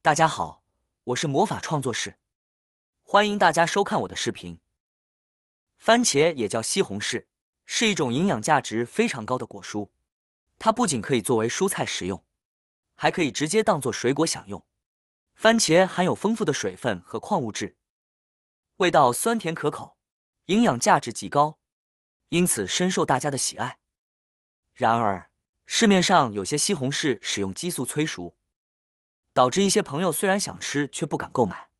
大家好，我是魔法创作室，欢迎大家收看我的视频。番茄也叫西红柿，是一种营养价值非常高的果蔬。它不仅可以作为蔬菜食用，还可以直接当作水果享用。番茄含有丰富的水分和矿物质，味道酸甜可口，营养价值极高，因此深受大家的喜爱。然而，市面上有些西红柿使用激素催熟，导致一些朋友虽然想吃却不敢购买，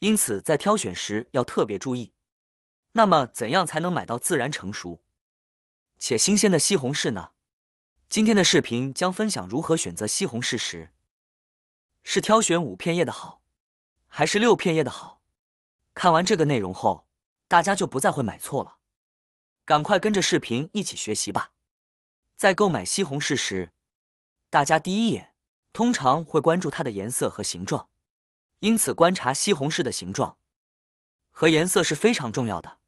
因此在挑选时要特别注意。那么，怎样才能买到自然成熟且新鲜的西红柿呢？今天的视频将分享如何选择西红柿时，是挑选5片叶的好，还是6片叶的好？看完这个内容后，大家就不再会买错了。赶快跟着视频一起学习吧。在购买西红柿时，大家第一眼通常会关注它的颜色和形状，因此观察西红柿的形状和颜色是非常重要的。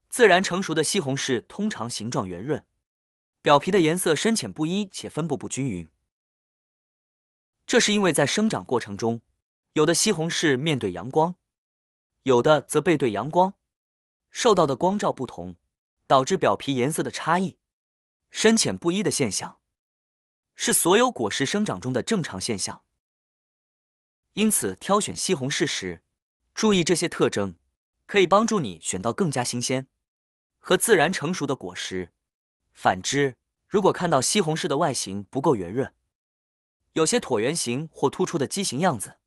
自然成熟的西红柿通常形状圆润，表皮的颜色深浅不一且分布不均匀，这是因为在生长过程中，有的西红柿面对阳光，有的则背对阳光，受到的光照不同，导致表皮颜色的差异。深浅不一的现象是所有果实生长中的正常现象，因此挑选西红柿时注意这些特征，可以帮助你选到更加新鲜和自然成熟的果实。反之，如果看到西红柿的外形不够圆润，有些椭圆形或突出的畸形样子，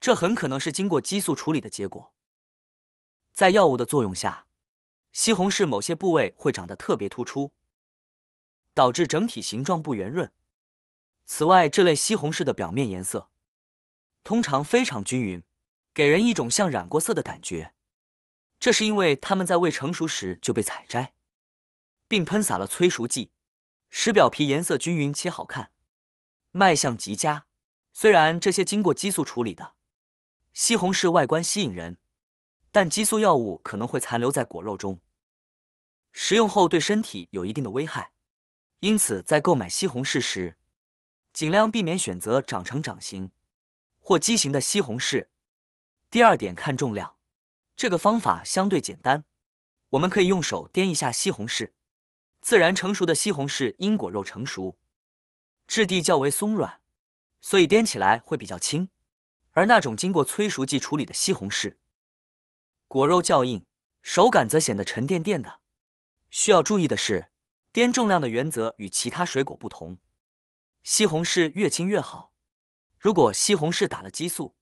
这很可能是经过激素处理的结果。在药物的作用下，西红柿某些部位会长得特别突出，导致整体形状不圆润。此外，这类西红柿的表面颜色通常非常均匀，给人一种像染过色的感觉。这是因为它们在未成熟时就被采摘，并喷洒了催熟剂，使表皮颜色均匀且好看，卖相极佳。虽然这些经过激素处理的西红柿外观吸引人，但激素药物可能会残留在果肉中，食用后对身体有一定的危害。因此，在购买西红柿时，尽量避免选择长成掌形或畸形的西红柿。第二点，看重量。这个方法相对简单，我们可以用手掂一下西红柿。自然成熟的西红柿因果肉成熟，质地较为松软，所以掂起来会比较轻。而那种经过催熟剂处理的西红柿，果肉较硬，手感则显得沉甸甸的。需要注意的是，掂重量的原则与其他水果不同，西红柿越轻越好。如果西红柿打了激素，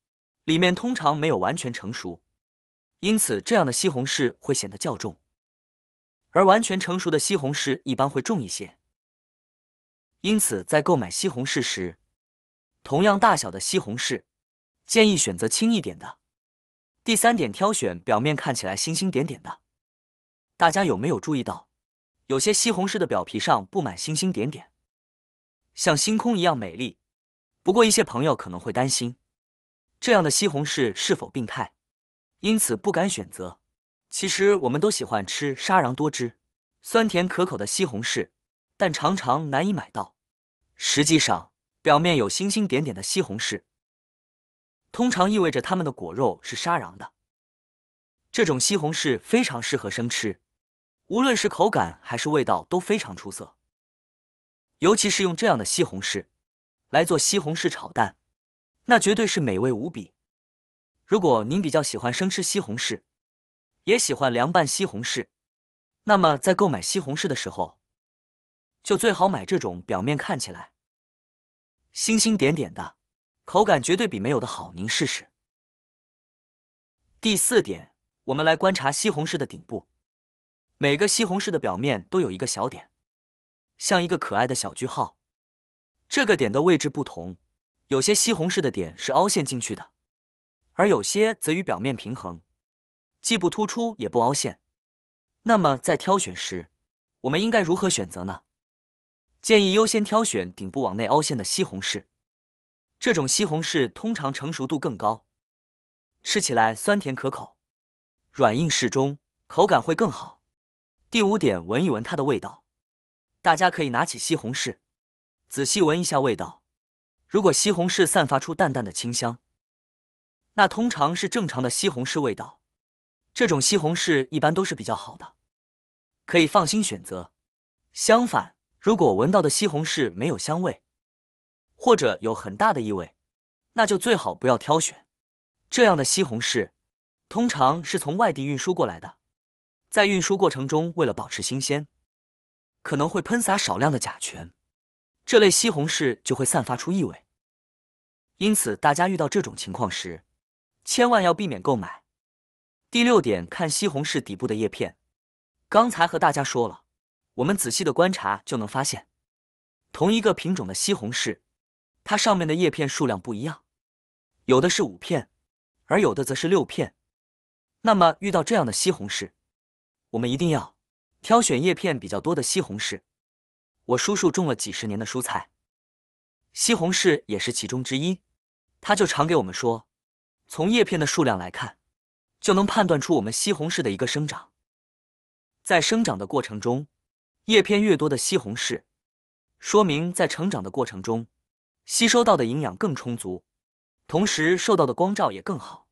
里面通常没有完全成熟，因此这样的西红柿会显得较重，而完全成熟的西红柿一般会重一些。因此，在购买西红柿时，同样大小的西红柿，建议选择轻一点的。第三点，挑选表面看起来星星点点的。大家有没有注意到，有些西红柿的表皮上布满星星点点，像星空一样美丽？不过一些朋友可能会担心，这样的西红柿是否病态，因此不敢选择。其实我们都喜欢吃沙瓤多汁、酸甜可口的西红柿，但常常难以买到。实际上，表面有星星点点的西红柿，通常意味着它们的果肉是沙瓤的。这种西红柿非常适合生吃，无论是口感还是味道都非常出色。尤其是用这样的西红柿来做西红柿炒蛋，那绝对是美味无比。如果您比较喜欢生吃西红柿，也喜欢凉拌西红柿，那么在购买西红柿的时候，就最好买这种表面看起来星星点点的，口感绝对比没有的好，您试试。第4点，我们来观察西红柿的顶部。每个西红柿的表面都有一个小点，像一个可爱的小句号。这个点的位置不同，有些西红柿的点是凹陷进去的，而有些则与表面平衡，既不突出也不凹陷。那么在挑选时，我们应该如何选择呢？建议优先挑选顶部往内凹陷的西红柿，这种西红柿通常成熟度更高，吃起来酸甜可口，软硬适中，口感会更好。第5点，闻一闻它的味道。大家可以拿起西红柿，仔细闻一下味道，如果西红柿散发出淡淡的清香，那通常是正常的西红柿味道。这种西红柿一般都是比较好的，可以放心选择。相反，如果闻到的西红柿没有香味，或者有很大的异味，那就最好不要挑选。这样的西红柿通常是从外地运输过来的，在运输过程中为了保持新鲜，可能会喷洒少量的甲醛，这类西红柿就会散发出异味。因此，大家遇到这种情况时，千万要避免购买。第6点，看西红柿底部的叶片。刚才和大家说了，我们仔细的观察就能发现，同一个品种的西红柿，它上面的叶片数量不一样，有的是5片，而有的则是6片。那么遇到这样的西红柿，我们一定要挑选叶片比较多的西红柿。我叔叔种了几十年的蔬菜，西红柿也是其中之一。他就常给我们说，从叶片的数量来看，就能判断出我们西红柿的一个生长。在生长的过程中，叶片越多的西红柿，说明在成长的过程中，吸收到的营养更充足，同时受到的光照也更好。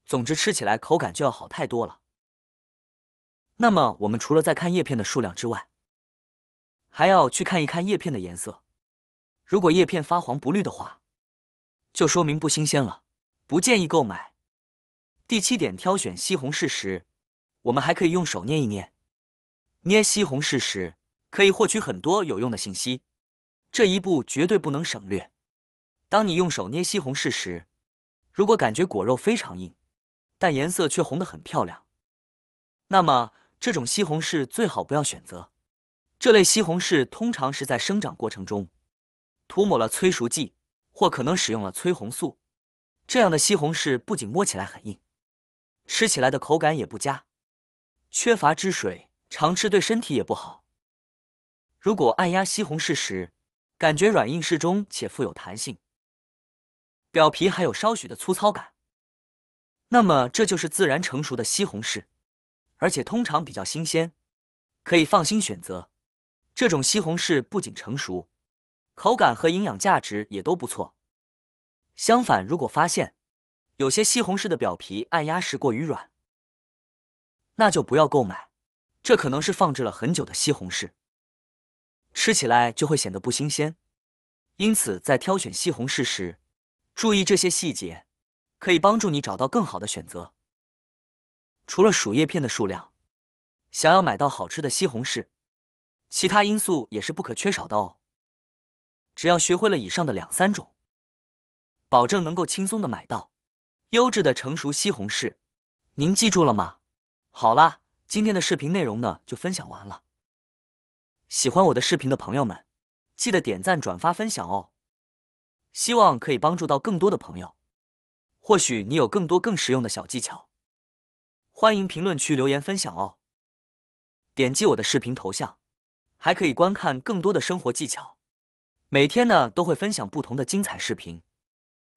总之，吃起来口感就要好太多了。那么，我们除了在看叶片的数量之外，还要去看一看叶片的颜色。如果叶片发黄不绿的话，就说明不新鲜了，不建议购买。第7点，挑选西红柿时，我们还可以用手捏一捏。捏西红柿时，可以获取很多有用的信息，这一步绝对不能省略。当你用手捏西红柿时，如果感觉果肉非常硬，但颜色却红得很漂亮，那么这种西红柿最好不要选择。这类西红柿通常是在生长过程中涂抹了催熟剂，或可能使用了催红素。这样的西红柿不仅摸起来很硬，吃起来的口感也不佳，缺乏汁水，常吃对身体也不好。如果按压西红柿时，感觉软硬适中且富有弹性，表皮还有稍许的粗糙感，那么这就是自然成熟的西红柿，而且通常比较新鲜，可以放心选择。这种西红柿不仅成熟，口感和营养价值也都不错。相反，如果发现有些西红柿的表皮按压时过于软，那就不要购买，这可能是放置了很久的西红柿，吃起来就会显得不新鲜。因此，在挑选西红柿时，注意这些细节，可以帮助你找到更好的选择。除了数叶片的数量，想要买到好吃的西红柿，其他因素也是不可缺少的哦。只要学会了以上的2、3种，保证能够轻松的买到优质的成熟西红柿。您记住了吗？好啦，今天的视频内容呢就分享完了。喜欢我的视频的朋友们，记得点赞、转发、分享哦。希望可以帮助到更多的朋友。或许你有更多更实用的小技巧，欢迎评论区留言分享哦。点击我的视频头像，还可以观看更多的生活技巧。每天呢都会分享不同的精彩视频，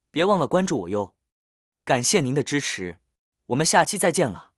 别忘了关注我哟。感谢您的支持，我们下期再见了。